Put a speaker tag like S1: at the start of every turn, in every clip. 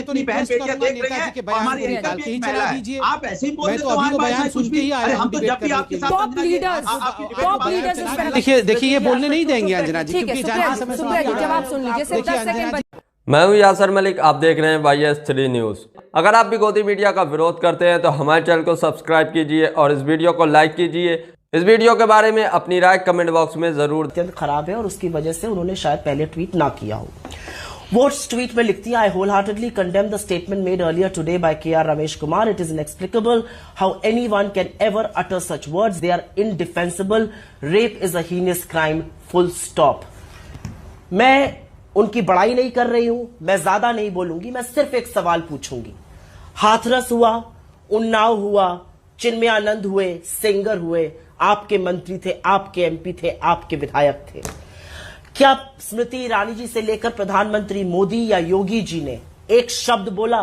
S1: तो नहीं बहन बेटियां देख रही हैं, हमारी एंकर भी एक महिला है। आप ऐसे ही बोल देते हो, हमारे पास कुछ भी। अरे हम तो जब भी आपके साथ
S2: देखिए ये बोलने नहीं देंगे अंजना जी, क्योंकि
S3: जवाब सुन लीजिए सिर्फ 10 सेकंड।
S4: मैं हूं यासर मलिक, आप देख रहे हैं YS3 न्यूज़। अगर आप भी गोदी मीडिया का विरोध करते हैं तो हमारे चैनल को सब्सक्राइब कीजिए और इस वीडियो को लाइक कीजिए। इस वीडियो के बारे में अपनी राय कमेंट बॉक्स में जरूर।
S5: अत्यंत खराब है और उसकी वजह से उन्होंने शायद पहले ट्वीट ना किया हो। वो ट्वीट में लिखती है, I wholeheartedly condemn the statement made earlier today by KR Ramesh Kumar. It is inexplicable how anyone can ever utter such words. They are indefensible. Rape is a heinous crime, full stop. मैं उनकी बड़ाई नहीं कर रही हूं, मैं ज्यादा नहीं बोलूंगी, मैं सिर्फ एक सवाल पूछूंगी। हाथरस हुआ, उन्नाव हुआ, चिन्मयानंद हुए, सेंगर हुए, आपके मंत्री थे, आपके MP थे, आपके विधायक थे। क्या स्मृति ईरानी जी से लेकर प्रधानमंत्री मोदी या योगी जी ने एक शब्द बोला?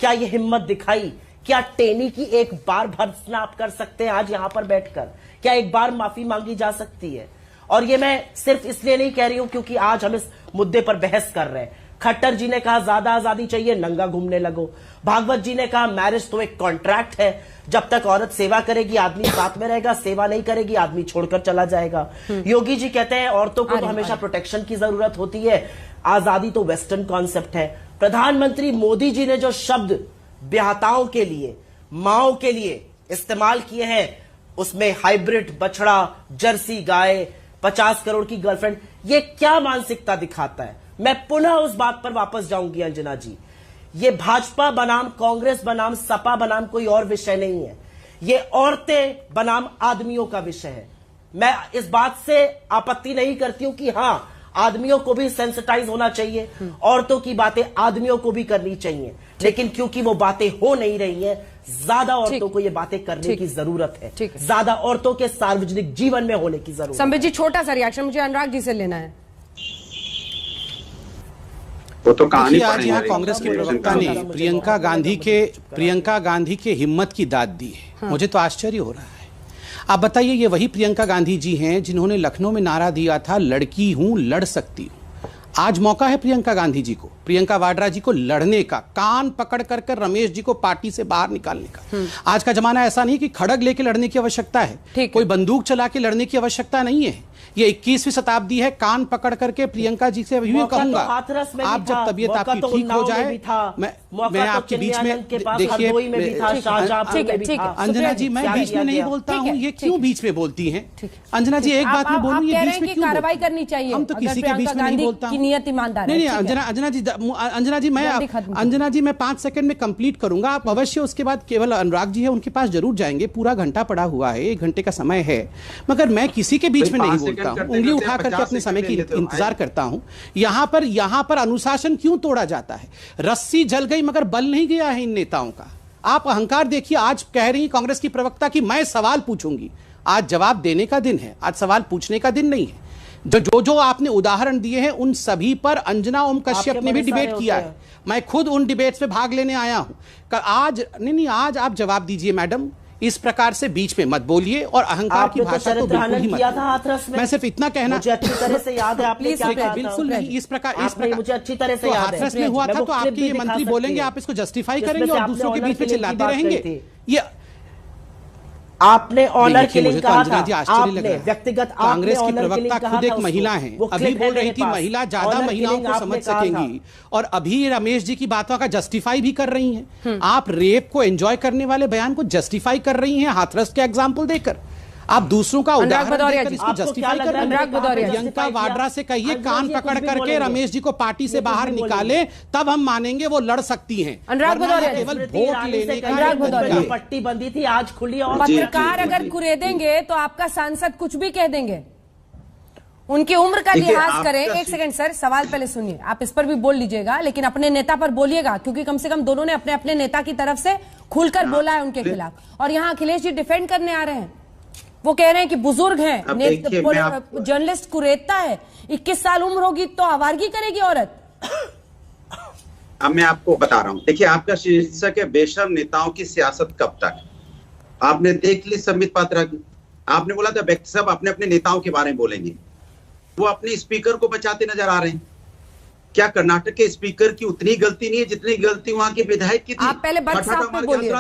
S5: क्या यह हिम्मत दिखाई? क्या टेनी की एक बार भर्त्सना आप कर सकते हैं आज यहां पर बैठकर? क्या एक बार माफी मांगी जा सकती है? और ये मैं सिर्फ इसलिए नहीं कह रही हूं क्योंकि आज हम इस मुद्दे पर बहस कर रहे हैं। खट्टर जी ने कहा ज्यादा आजादी चाहिए, नंगा घूमने लगो। भागवत जी ने कहा मैरिज तो एक कॉन्ट्रैक्ट है, जब तक औरत सेवा करेगी आदमी साथ में रहेगा, सेवा नहीं करेगी आदमी छोड़कर चला जाएगा। योगी जी कहते हैं औरतों को तो हमेशा प्रोटेक्शन की जरूरत होती है, आजादी तो वेस्टर्न कॉन्सेप्ट है। प्रधानमंत्री मोदी जी ने जो शब्द ब्याहताओं के लिए, माओ के लिए इस्तेमाल किए हैं, उसमें हाइब्रिड बछड़ा, जर्सी गाय, 50 करोड़ की गर्लफ्रेंड, ये क्या मानसिकता दिखाता है? मैं पुनः उस बात पर वापस जाऊंगी अंजना जी। ये भाजपा बनाम कांग्रेस बनाम सपा बनाम कोई और विषय नहीं है, ये औरतें बनाम आदमियों का विषय है। मैं इस बात से आपत्ति नहीं करती हूं कि हां आदमियों को भी सेंसिटाइज होना चाहिए, औरतों की बातें आदमियों को भी करनी चाहिए, लेकिन क्योंकि वो बातें हो नहीं रही हैं, ज्यादा औरतों को ये बातें करने की जरूरत है, ज्यादा औरतों के सार्वजनिक जीवन में होने की जरूरत है।
S3: संबित जी छोटा सा रिएक्शन मुझे अनुराग जी से लेना है।
S1: वो तो कहानी
S2: आज यहाँ कांग्रेस की प्रवक्ता ने प्रियंका गांधी के हिम्मत की दाद दी है। मुझे तो आश्चर्य हो रहा है। आप बताइए, ये वही प्रियंका गांधी जी हैं जिन्होंने लखनऊ में नारा दिया था, लड़की हूं लड़ सकती हूं। आज मौका है प्रियंका गांधी जी को, प्रियंका वाड्रा जी को लड़ने का, कान पकड़ कर रमेश जी को पार्टी से बाहर निकालने का। आज का जमाना ऐसा नहीं कि खड़ग लेके लड़ने की आवश्यकता है, कोई बंदूक चला के लड़ने की आवश्यकता नहीं है। ये 21वीं शताब्दी है। कान पकड़ करके प्रियंका जी से भी कहूंगा, आप जब तबियत आपकी ठीक हो जाए, मैं आपके बीच में देखिए अंजना जी, मैं बीच में नहीं बोलता हूँ, ये क्यों बीच में बोलती हैं? अंजना जी एक बात में बोलूँ, ये बीच में क्यों
S3: कार्रवाई करनी चाहिए?
S2: हम तो किसी के बीच में नहीं बोलता हूँ।
S3: नियत ईमानदार है।
S2: नहीं अंजना जी मैं 5 सेकंड में कंप्लीट करूंगा, आप अवश्य उसके बाद केवल अनुराग जी है उनके पास जरूर जाएंगे। पूरा घंटा पड़ा हुआ है, 1 घंटे का समय है, मगर मैं किसी के बीच में नहीं बोलता हूं, उंगली उठा करके अपने समय की इंतजार करता हूं। यहां पर अनुशासन क्यों तोड़ा जाता है? रस्सी जल गई मगर बल नहीं गया है इन नेताओं का। आप अहंकार देखिए। आज कह रही कांग्रेस की प्रवक्ता कि मैं सवाल पूछूंगी। आज जवाब देने का दिन है, आज सवाल पूछने का दिन नहीं है। जो आपने उदाहरण दिए हैं उन सभी पर अंजना ओम कश्यप ने भी डिबेट किया है। मैं खुद उन डिबेट्स में भाग लेने आया हूं। आज आज आप जवाब दीजिए मैडम, इस प्रकार से बीच में मत बोलिए और अहंकार की भाषा तो बिल्कुल ही मत किया। मैं सिर्फ इतना कहना,
S5: मुझे अच्छी तरह से याद है आपने क्या कहा था।
S2: बिल्कुल नहीं, इस प्रकार
S5: मुझे अच्छी तरह से याद है।
S2: हाथरस में हुआ था तो आपके ये मंत्री बोलेंगे, आप इसको जस्टिफाई करेंगे और दूसरों के बीच में चिल्लाते रहेंगे। ये
S5: आपने ऑनर किलिंग कहा था, आपने व्यक्तिगत
S2: कांग्रेस की प्रवक्ता खुद एक महिला है, अभी बोल रही थी महिला ज्यादा महिलाओं को समझ सकेंगी, और अभी रमेश जी की बातों का जस्टिफाई भी कर रही हैं। आप रेप को एंजॉय करने वाले बयान को जस्टिफाई कर रही हैं हाथरस के एग्जाम्पल देकर। आप दूसरों का उदाहरण देकर इसको जस्टिफाई कर रहे हैं। प्रियंका वाड्रा से कहिए कान पकड़ करके रमेश जी को पार्टी से बाहर निकाले, तब हम मानेंगे वो लड़ सकती हैं। केवल वोट लेने का
S5: पट्टी बंदी थी, आज खुली। और
S3: पत्रकार अगर कुरेदेंगे तो आपका सांसद कुछ भी कह देंगे। उनकी उम्र का लिहाज करें। एक सेकंड सर, सवाल पहले सुनिए, आप इस पर भी बोल लीजिएगा, लेकिन अपने नेता पर बोलिएगा, क्योंकि कम से कम दोनों ने अपने अपने नेता की तरफ से खुलकर बोला है उनके खिलाफ। और यहाँ अखिलेश जी डिफेंड करने आ रहे हैं, वो कह रहे हैं कि बुजुर्ग हैं, जर्नलिस्ट कुरेदता है, 21 साल उम्र होगी तो आवारगी करेगी औरत।
S1: अब मैं आपको बता रहा हूं, देखिए आपका शीर्षक है बेशर्म नेताओं की सियासत कब तक। आपने देख ली संबित पात्रा की, आपने बोला था व्यक्ति सब अपने अपने नेताओं के बारे में बोलेंगे, वो अपने स्पीकर को बचाते नजर आ रहे हैं। क्या कर्नाटक के स्पीकर की उतनी गलती नहीं है जितनी गलती वहां के विधायक की थी?
S3: आप पहले बर्क साहब पे बोलिए।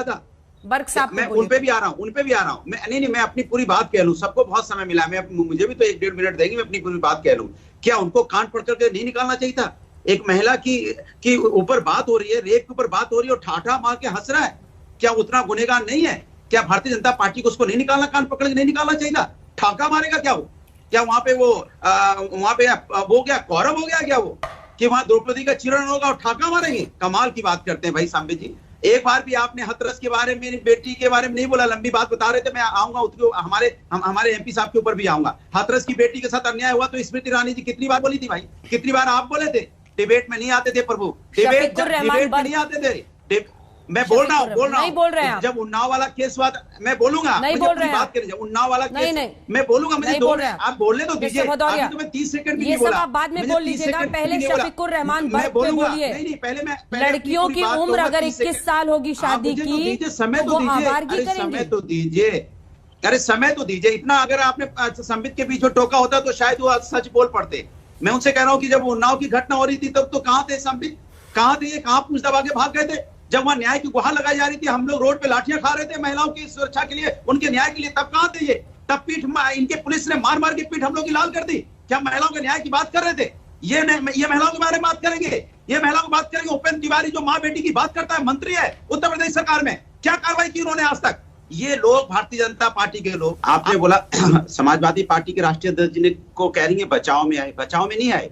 S3: बर्क साहब
S1: मैं उन पे भी आ रहा हूँ, मैं अपनी पूरी बात कह लूं। सबको बहुत समय मिला, मुझे भी तो 1-1.5 मिनट देंगे, मैं अपनी पूरी बात कह लूं। क्या उनको कान पकड़ करके नहीं निकालना चाहिए था? एक महिला की ऊपर बात हो रही है, रेप के ऊपर बात हो रही है और ठाठा मार के हंस रहा है। क्या उतना गुनहगार नहीं है? क्या भारतीय जनता पार्टी को उसको नहीं निकालना, कान पकड़ के नहीं निकालना चाहिए था? ठाका मारेगा क्या वो? क्या वहां पे वो क्या कौरव हो गया क्या वो, कि वहां द्रौपदी का चिरण होगा और ठाका मारेंगे? कमाल की बात करते हैं भाई संबित जी। एक बार भी आपने हाथरस के बारे में, बेटी के बारे में नहीं बोला। लंबी बात बता रहे थे, मैं आऊंगा उसको, हमारे एमपी साहब के ऊपर भी आऊंगा। हाथरस की बेटी के साथ अन्याय हुआ तो स्मृति ईरानी जी कितनी बार बोली थी भाई? कितनी बार आप बोले थे? डिबेट में नहीं आते थे प्रभु, डिबेट में नहीं आते थे। मैं बोल रहा हूँ
S3: नहीं बोल रहे हैं।
S1: जब उन्नाव वाला केस हुआ मैं बोलूंगा,
S3: नहीं बोल रहे हैं।
S1: बात करें जब उन्नाव वाला केस,
S3: नहीं
S1: मैं बोलूंगा, मुझे
S3: बोल रहे हैं।
S1: आप बोलने तो दीजिए।
S3: अभी
S1: तो मैं 30 सेकंड भी
S3: ये
S1: नहीं
S3: सब
S1: बोला।
S3: आप बाद में बोल लीजिएगा, पहले शफीकुर रहमान बर्क पे बोलिए।
S1: नहीं पहले मैं
S3: लड़कियों की उम्र अगर 21 साल होगी शादी की,
S1: समय तो दीजिए, समय तो दीजिए, अरे समय तो दीजिए। इतना अगर आपने संबित के बीच में टोका होता तो शायद वो सच बोल पड़ते। मैं उनसे कह रहा हूँ कि जब उन्नाव की घटना हो रही थी तब तो कहाँ थे संबित? कहाँ थे ये? कहाँ पूछ दबा के भाग गए थे? जब वहां न्याय की गुहार लगाई जा रही थी, हम लोग रोड पे लाठियां खा रहे थे महिलाओं की सुरक्षा के लिए, उनके न्याय के लिए, तब कहां थे ये? तब पीठ इनके पुलिस ने मार मार के पीठ हम लोग की लाल कर दी। क्या महिलाओं के न्याय की बात कर रहे थे? ये महिलाओं के बारे में बात करेंगे, ये महिलाओं की बात करेंगे। उपेंद्र तिवारी जो माँ बेटी की बात करता है, मंत्री है उत्तर प्रदेश सरकार में, क्या कार्रवाई की उन्होंने आज तक? ये लोग भारतीय जनता पार्टी के लोग, आपने बोला समाजवादी पार्टी के राष्ट्रीय अध्यक्ष को कह रही है बचाव में आए, बचाव में नहीं आए।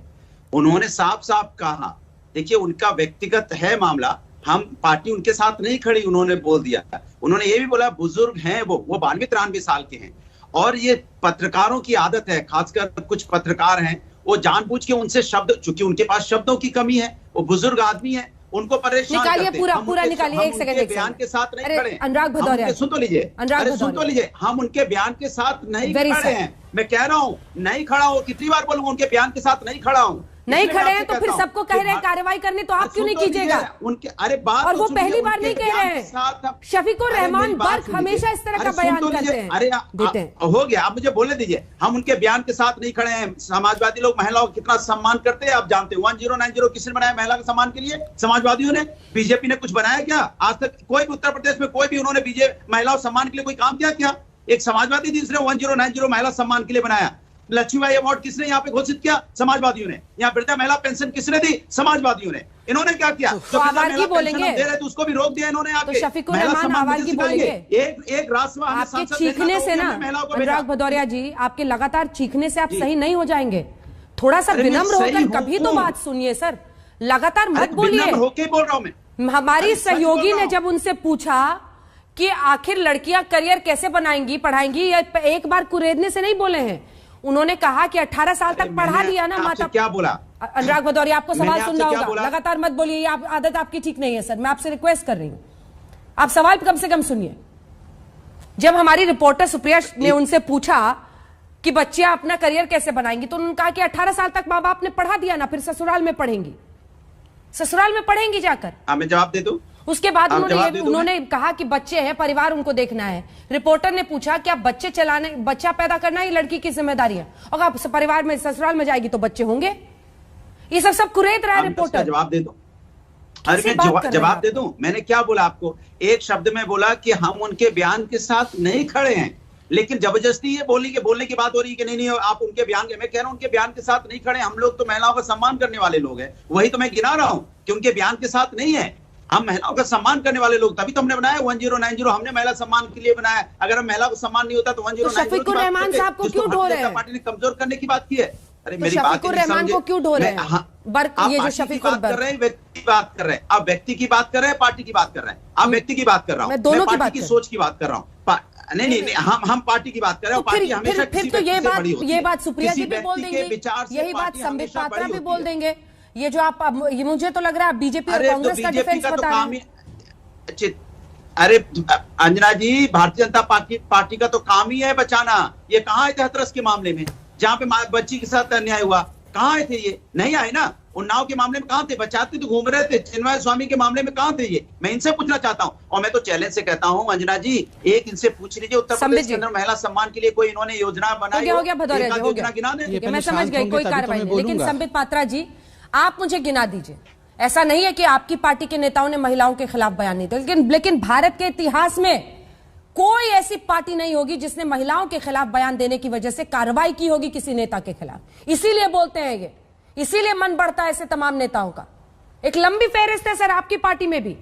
S1: उन्होंने साफ साफ कहा, देखिए उनका व्यक्तिगत है मामला, हम पार्टी उनके साथ नहीं खड़ी, उन्होंने बोल दिया। उन्होंने ये भी बोला बुजुर्ग हैं वो 92-93 साल के हैं, और ये पत्रकारों की आदत है, खासकर कुछ पत्रकार हैं वो जानबूझ के उनसे शब्द, चूंकि उनके पास शब्दों की कमी है, वो बुजुर्ग आदमी है, उनको परेशान
S3: निकालिए,
S1: करते।
S3: पूरा निकालिए। एक सेकंड,
S1: बयान के साथ नहीं खड़े।
S3: अनुराग भदौरिया,
S1: सुन तो लीजिए, हम उनके बयान के साथ नहीं खड़े हैं। मैं कह रहा हूँ नहीं खड़ा हूँ, कितनी बार बोलूंगा, उनके बयान के साथ नहीं खड़ा हूँ।
S3: नहीं खड़े हैं तो फिर सबको कह रहे हैं कार्रवाई करने, तो आप क्यों नहीं कीजिएगा?
S1: उनके अरे बात,
S3: और वो पहली बार नहीं कह रहे हैं। शफीकुर रहमान बर्क हमेशा इस तरह का बयान करते हैं।
S1: अरे हो गया, आप मुझे बोलने दीजिए। हम उनके बयान के साथ नहीं खड़े हैं। समाजवादी लोग महिलाओं का कितना सम्मान करते हैं आप जानते हैं। 1090 किसने बनाया महिला के सम्मान के लिए? समाजवादियों ने। बीजेपी ने कुछ बनाया क्या आज तक? कोई भी उत्तर प्रदेश में कोई भी उन्होंने बीजेपी महिलाओं सम्मान के लिए कोई काम किया क्या? एक समाजवादी जिसने 1090 महिला सम्मान के लिए बनाया। लक्ष्मीबाई अवार्ड किसने यहाँ पे घोषित किया? समाजवादियों ने। यहाँ वृद्धा महिला पेंशन किसने दी? समाजवादियों ने। इन्होंने क्या किया?
S3: तो आवाज़ बोलेंगे
S1: दे रहे थे उसको भी रोक दिया इन्होंने।
S3: तो शफीकुर रहमान आवाज़ बोलेंगे।
S1: एक राष्ट्रसभा
S3: आपके चीखने से ना अनुराग भदौरिया जी, आपके लगातार चीखने से आप सही नहीं हो जाएंगे। थोड़ा सा विनम्र होकर कभी तो बात सुनिए सर, लगातार मत बोलिए।
S1: होके बोल रहा हूं मैं।
S3: हमारी सहयोगी ने जब उनसे पूछा कि आखिर लड़कियां करियर कैसे बनाएंगी, पढ़ाएंगी, एक बार कुरेदने से नहीं बोले हैं। उन्होंने कहा कि 18 साल तक पढ़ा लिया ना माता।
S1: क्या बोला?
S3: अनुराग भदौरिया, आपको सवाल सुनना होगा, लगातार मत बोलिए, ये आदत आपकी ठीक नहीं है सर। मैं आपसे रिक्वेस्ट कर रही हूं, आप सवाल कम से कम सुनिए। जब हमारी रिपोर्टर सुप्रिया ने उनसे पूछा कि बच्चियां अपना करियर कैसे बनाएंगी, तो उन्होंने कहा कि 18 साल तक माँ बाप ने पढ़ा दिया ना, फिर ससुराल में पढ़ेंगी, ससुराल में पढ़ेंगी जाकर।
S1: मैं जवाब दे दूं?
S3: उसके बाद उन्होंने कहा कि बच्चे हैं, परिवार उनको देखना है। रिपोर्टर ने पूछा क्या बच्चा पैदा करना ही लड़की की जिम्मेदारी है? अगर परिवार में ससुराल में जाएगी तो बच्चे होंगे। ये सब कुरेद रहा है रिपोर्टर।
S1: जवाब दे दो। अरे मैं जवाब दे दूं? मैंने क्या बोला आपको? एक शब्द में बोला कि हम उनके बयान के साथ नहीं खड़े हैं, लेकिन जबरदस्ती ये बोलने की बात हो रही है कि नहीं आप उनके बयान के। मैं कह रहा हूं उनके बयान के साथ नहीं खड़े। हम लोग तो महिलाओं का सम्मान करने वाले लोग हैं, वही तो मैं गिना रहा हूं कि उनके बयान के साथ नहीं है। हम महिलाओं का सम्मान करने वाले लोग, तभी तो हमने बनाया 1090। हमने महिला सम्मान के लिए बनाया। अगर हम महिला को सम्मान नहीं होता तो 1090
S3: शफीकुर रहमान साहब को क्यों ढो रहे हैं?
S1: पार्टी ने कमजोर करने की बात की है। अरे मेरी बात
S3: शफीकुर रहमान को क्यों ढो रहे हैं? ये जो शफीकुर
S1: कर रहे हैं, व्यक्ति की बात कर रहे हैं। आप व्यक्ति की बात कर रहे हैं, पार्टी की बात कर रहे हैं। आप व्यक्ति की बात कर रहा हूँ,
S3: मैं दोनों की बात
S1: की सोच की बात कर रहा हूँ। नहीं, हम पार्टी की बात कर रहे हैं। पार्टी हमेशा
S3: फिर तो ये बात सुप्रिया जी भी बोल देंगे, यही बात संबित पात्रा भी बोल देंगे। ये जो आप, मुझे तो लग रहा है बीजेपी और कांग्रेस का डिफेंस बता रहे हैं।
S1: अरे अंजना जी, भारतीय जनता पार्टी का तो काम ही है बचाना। ये कहाँ आए थे हाथरस के मामले में, जहाँ पे बच्ची के साथ अन्याय हुआ? कहाँ आए थे? ये नहीं आए ना। उन्नाव के मामले में कहाँ थे? बचाते तो घूम रहे थे। चिन्मय स्वामी के मामले में कहाँ थे ये? मैं इनसे पूछना चाहता हूँ, और मैं तो चैलेंज से कहता हूँ अंजना जी, एक इनसे पूछ लीजिए उत्तर प्रदेश के अंदर महिला सम्मान के लिए कोई इन्होंने योजना बनाई?
S3: हो गया भदौरिया जी, हो गया, मैं समझ गई, कोई कार्रवाई नहीं। लेकिन संबित पात्रा जी, आप मुझे गिना दीजिए। ऐसा नहीं है कि आपकी पार्टी के नेताओं ने महिलाओं के खिलाफ बयान नहीं दिया, लेकिन भारत के इतिहास में कोई ऐसी पार्टी नहीं होगी जिसने महिलाओं के खिलाफ बयान देने की वजह से कार्रवाई की होगी किसी नेता के खिलाफ। इसीलिए बोलते हैं ये, इसीलिए मन बढ़ता है ऐसे तमाम नेताओं का। एक लंबी फहरिस्त है सर, आपकी पार्टी में भी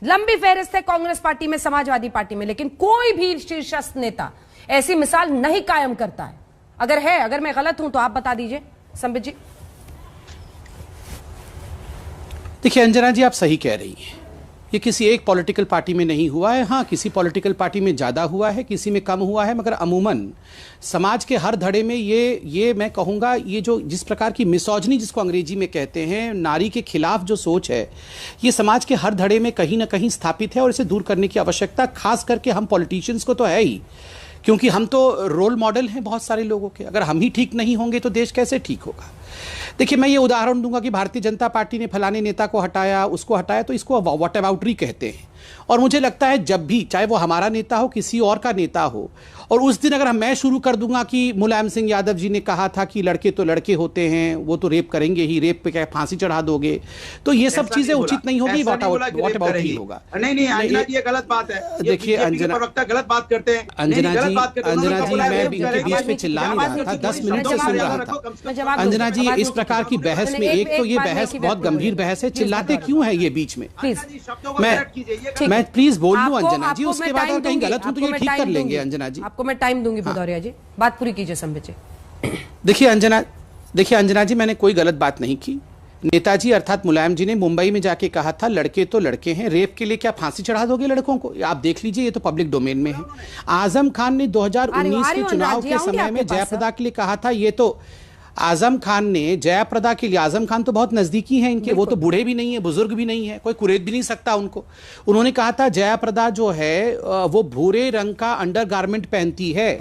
S3: लंबी फहरिस्त है, कांग्रेस पार्टी में, समाजवादी पार्टी में, लेकिन कोई भी शीर्षस्थ नेता ऐसी मिसाल नहीं कायम करता है। अगर मैं गलत हूं तो आप बता दीजिए संबित जी।
S2: देखिए अंजना जी, आप सही कह रही हैं, ये किसी एक पॉलिटिकल पार्टी में नहीं हुआ है। हाँ, किसी पॉलिटिकल पार्टी में ज़्यादा हुआ है, किसी में कम हुआ है, मगर अमूमन समाज के हर धड़े में ये मैं कहूँगा, ये जो जिस प्रकार की मिसोजनी जिसको अंग्रेजी में कहते हैं, नारी के खिलाफ जो सोच है, ये समाज के हर धड़े में कहीं ना कहीं स्थापित है और इसे दूर करने की आवश्यकता खास करके हम पॉलिटिशियंस को तो है ही, क्योंकि हम तो रोल मॉडल हैं बहुत सारे लोगों के। अगर हम ही ठीक नहीं होंगे तो देश कैसे ठीक होगा। देखिए, मैं ये उदाहरण दूंगा कि भारतीय जनता पार्टी ने फलाने नेता को हटाया, उसको हटाया, तो इसको व्हाट अबाउटरी कहते हैं। और मुझे लगता है जब भी, चाहे वो हमारा नेता हो, किसी और का नेता हो, और उस दिन अगर मैं शुरू कर दूंगा कि मुलायम सिंह यादव जी ने कहा था कि लड़के तो लड़के होते हैं, वो तो रेप करेंगे ही, रेप पे क्या फांसी चढ़ा दोगे, तो ये सब चीजें उचित नहीं होगी, व्हाट अबाउटरी होगा।
S1: नहीं अंजना जी, ये गलत बात है।
S2: देखिए अंजना,
S1: गलत बात करते हैं
S2: अंजना जी, मैं इनके बीच में चिल्ला नहीं रहा था, 10 मिनट से सुन रहा था। अंजना जी, इस प्रकार की बहस में, एक तो ये बहस बहुत गंभीर बहस है, चिल्लाते क्यों है ये बीच में? मैं प्लीज बोल लूं अंजना जी, उसके बाद अगर कहीं गलत हूं तो ये ठीक कर लेंगे। अंजना जी,
S3: आपको मैं टाइम दूंगी भदौरिया जी, बात पूरी कीजिए संबित जी।
S2: देखिए अंजना जी, मैंने कोई गलत बात नहीं की। नेताजी अर्थात मुलायम जी ने मुंबई में जाके कहा था लड़के तो लड़के हैं, रेप के लिए क्या फांसी चढ़ा दोगे लड़कों को? आप देख लीजिए, ये तो पब्लिक डोमेन में है। आजम खान ने 2019 के चुनाव के समय में जयप्रदा के लिए कहा था, ये तो आजम खान ने जयप्रदा के लिए, आजम खान तो बहुत नजदीकी हैं इनके, वो तो बूढ़े भी नहीं है, बुजुर्ग भी नहीं है, कोई कुरेद भी नहीं सकता उनको। उन्होंने कहा था जयप्रदा जो है वो भूरे रंग का अंडरगारमेंट पहनती है,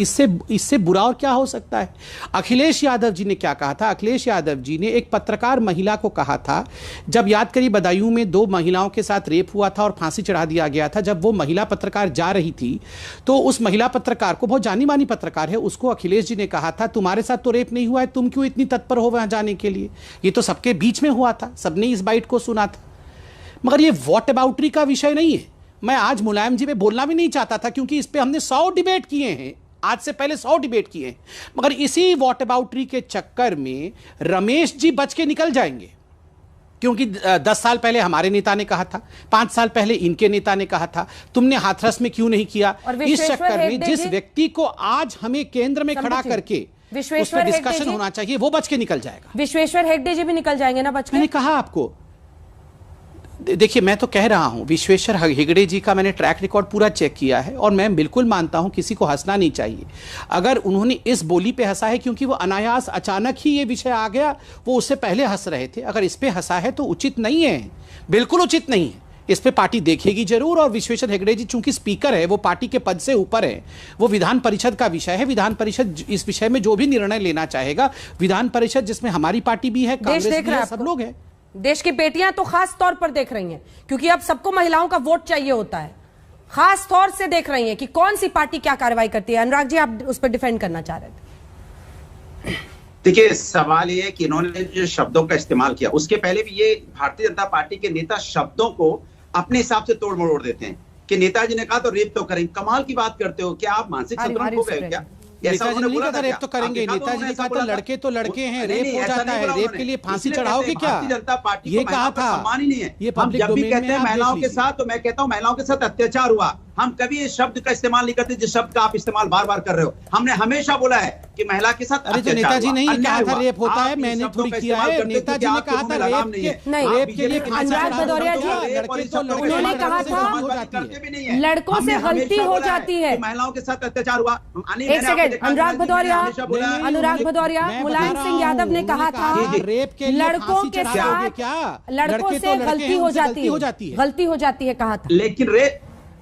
S2: इससे बुरा और क्या हो सकता है। अखिलेश यादव जी ने क्या कहा था? अखिलेश यादव जी ने एक पत्रकार महिला को कहा था, जब याद करिए बदायूं में 2 महिलाओं के साथ रेप हुआ था और फांसी चढ़ा दिया गया था, जब वो महिला पत्रकार जा रही थी तो उस महिला पत्रकार को, बहुत जानी मानी पत्रकार है, उसको अखिलेश जी ने कहा था तुम्हारे साथ तो रेप नहीं हुआ है, तुम क्यों इतनी तत्पर हो वहां जाने के लिए? ये तो सबके बीच में हुआ था, सबने इस बाइट को सुना था। मगर ये व्हाट अबाउटरी का विषय नहीं है। मैं आज मुलायम जी पे बोलना भी नहीं चाहता था, क्योंकि इस पे हमने 100 डिबेट किए हैं, आज से पहले 100 डिबेट किए हैं, मगर इसी व्हाट अबाउटरी के चक्कर में रमेश जी बच के निकल जाएंगे, क्योंकि 10 साल पहले हमारे नेता ने कहा था, 5 साल पहले इनके नेता ने कहा था, तुमने हाथरस में क्यों नहीं किया? इस चक्कर में जिस व्यक्ति को आज हमें केंद्र में खड़ा करके उस पर डिस्कशन होना चाहिए, वो बच के निकल जाएगा।
S3: विश्वेश्वर हेगड़े जी भी निकल जाएंगे ना बच के?
S2: मैंने कहा आपको, देखिए मैं तो कह रहा हूं, विश्वेश्वर हेगड़े जी का मैंने ट्रैक रिकॉर्ड पूरा चेक किया है और मैं बिल्कुल मानता हूं किसी को हंसना नहीं चाहिए। अगर उन्होंने इस बोली पे हंसा है क्योंकि वो अनायास अचानक ही ये विषय आ गया, वो उससे पहले हंस रहे थे, अगर इस पे हंसा है तो उचित नहीं है, बिल्कुल उचित नहीं है। इस पे पार्टी देखेगी जरूर। और विश्वेश्वर हेगड़े जी चूंकि स्पीकर है, वो पार्टी के पद से ऊपर है, वो विधान परिषद का विषय है, विधान परिषद इस विषय में जो भी निर्णय लेना चाहेगा, विधान परिषद जिसमें हमारी पार्टी भी है, कांग्रेस भी है, सब लोग हैं।
S3: देश की बेटियां तो खास तौर पर देख रही हैं, क्योंकि अब सबको महिलाओं का वोट चाहिए होता है, खास तौर से देख रही हैं कि कौन सी पार्टी क्या कार्रवाई करती है। अनुराग जी, आप उस पर डिफेंड करना चाह रहे थे।
S1: देखिए, सवाल ये है कि इन्होंने जो शब्दों का इस्तेमाल किया, उसके पहले भी ये भारतीय जनता पार्टी के नेता शब्दों को अपने हिसाब से तोड़ मरोड़ देते हैं कि नेताजी ने कहा तो रेप तो करेंगे। कमाल की बात करते हो, क्या आप मानसिक संतुलन खो गए क्या?
S2: नेताजी ने कहा था रेप तो करेंगे, नेताजी ने कहा था लड़के तो लड़के हैं, रेप हो जाता है, रेप के लिए फांसी चढ़ाओगे क्या?
S1: जनता पार्टी
S2: ये कहा था,
S1: सम्मान ही नहीं है।
S2: ये
S1: हम जब भी कहते हैं महिलाओं के साथ, तो मैं कहता हूं महिलाओं के साथ अत्याचार हुआ, हम कभी इस शब्द का इस्तेमाल नहीं करते जिस शब्द का आप इस्तेमाल बार बार कर रहे हो। हमने हमेशा बोला है कि महिला के साथ
S2: अत्याचार। नेताजी नहीं कहा था रेप होता है, मैंने थोड़ी किया है। नेताजी ने कहा था रेप के लिए
S3: अनुराग भदौरिया जी, उन्होंने कहा था लड़कों से गलती हो जाती है,
S1: महिलाओं के साथ अत्याचार हुआ।
S3: एक सेकंड, अनुराग भदौरिया, मुलायम सिंह यादव ने कहा था लड़कों के साथ, लड़कों से गलती हो जाती है, गलती हो जाती है कहा था।
S1: लेकिन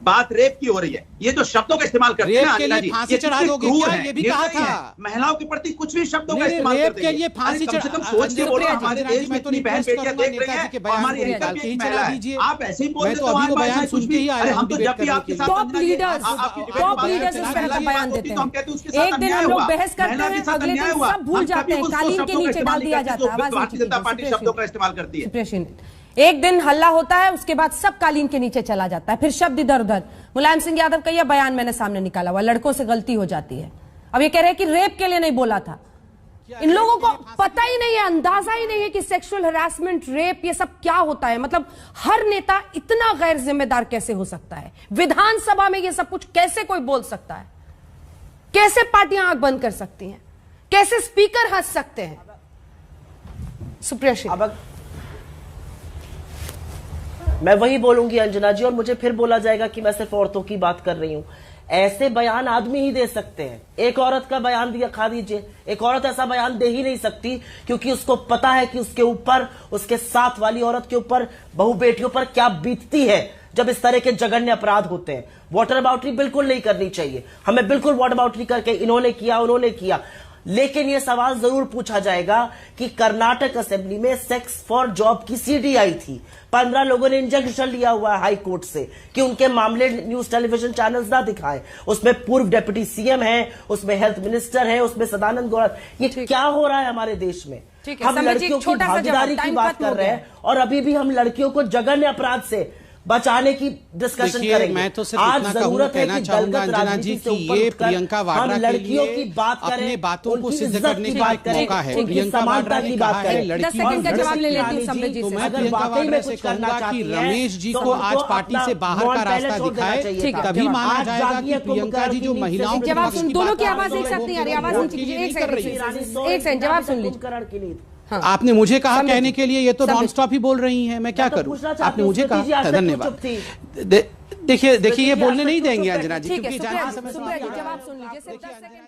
S1: बात रेप की हो रही है। ये जो शब्दों का इस्तेमाल करते हैं
S2: रेप के लिए फांसी चढ़ा दोगे क्या? ये भी कहा था।
S1: महिलाओं के प्रति कुछ भी शब्दों का इस्तेमाल
S2: रेप के लिए फांसी
S1: कम से कम सोच के बोलो। हमारे देश में इतनी बहन बेटियां देख रही हैं, हमारी एंकर भी एक महिला है। आप ऐसे ही बोल देते हो बयान कुछ भी। अरे हम तो जब भी आपके साथ
S3: टॉप लीडर्स इस तरह का बयान देते हैं। एक दिन हम लोग बहस करते हैं, अगले दिन सब भूल जाते हैं, कालीन के नीचे डाल दिया जाता है।
S1: भारतीय जनता पार्टी शब्दों का इस्तेमाल करती है।
S3: एक दिन हल्ला होता है, उसके बाद सब कालीन के नीचे चला जाता है, फिर शब्द इधर उधर। मुलायम सिंह यादव का यह बयान मैंने सामने निकाला हुआ, लड़कों से गलती हो जाती है। अब ये कह रहे हैं कि रेप के लिए नहीं बोला था। इन लोगों को पता ही नहीं है, अंदाजा ही नहीं है कि सेक्सुअल हरासमेंट, रेप, ये सब क्या होता है। मतलब हर नेता इतना गैर जिम्मेदार कैसे हो सकता है? विधानसभा में ये सब कुछ कैसे कोई बोल सकता है? कैसे पार्टियां आंख बंद कर सकती हैं? कैसे स्पीकर हंस सकते हैं? सुप्रिया,
S5: मैं वही बोलूंगी अंजना जी, और मुझे फिर बोला जाएगा कि मैं सिर्फ औरतों की बात कर रही हूं। ऐसे बयान आदमी ही दे सकते हैं। एक औरत का बयान दिया खा दीजिए, एक औरत ऐसा बयान दे ही नहीं सकती, क्योंकि उसको पता है कि उसके ऊपर, उसके साथ वाली औरत के ऊपर, बहू बेटियों पर क्या बीतती है जब इस तरह के जघन्य अपराध होते हैं। वाटर बाउटरी बिल्कुल नहीं करनी चाहिए, हमें बिल्कुल वाटर बाउटरी करके इन्होंने किया उन्होंने किया। लेकिन यह सवाल जरूर पूछा जाएगा कि कर्नाटक असेंबली में सेक्स फॉर जॉब की सीडी आई थी, 15 लोगों ने इंजंक्शन लिया हुआ है हाई कोर्ट से कि उनके मामले न्यूज टेलीविजन चैनल्स ना दिखाएं। उसमें पूर्व डिप्टी सीएम है, उसमें हेल्थ मिनिस्टर है, उसमें सदानंद गौड़ा। ये क्या हो रहा है हमारे देश में? हम लड़कियों की भागीदारी की बात कर रहे हैं और अभी भी हम लड़कियों को जघन्य अपराध से बचाने की डिस्कशन करेंगे।
S2: मैं तो सिर्फ इतना कहना चाहूंगा अंजना जी कि ये प्रियंका वाड्रा के लिए
S5: की बात करें,
S2: अपने बातों को सिद्ध करने का एक मौका है। प्रियंका वाड्रा ने कहा है लड़कियों
S3: का जवाब ले लेती हूं समृद्धि से।
S2: तो मैं प्रियंका वाड्रा से कहूंगा कि रमेश जी को आज पार्टी से बाहर का रास्ता दिखाए, तभी माना जाएगा कि प्रियंका जी जो महिलाओं के
S3: जवाब सुन, दोनों की आवाज एक साथ नहीं आ रही, आवाज एक सेकंड जवाब सुन लीजिए।
S2: हाँ। आपने मुझे कहा कहने के लिए, ये तो नॉन स्टॉप ही बोल रही हैं, मैं क्या करूं? आपने मुझे कहा, धन्यवाद। देखिए ये बोलने नहीं देंगे अंजना जी, क्योंकि
S3: जवाब सुन लीजिए।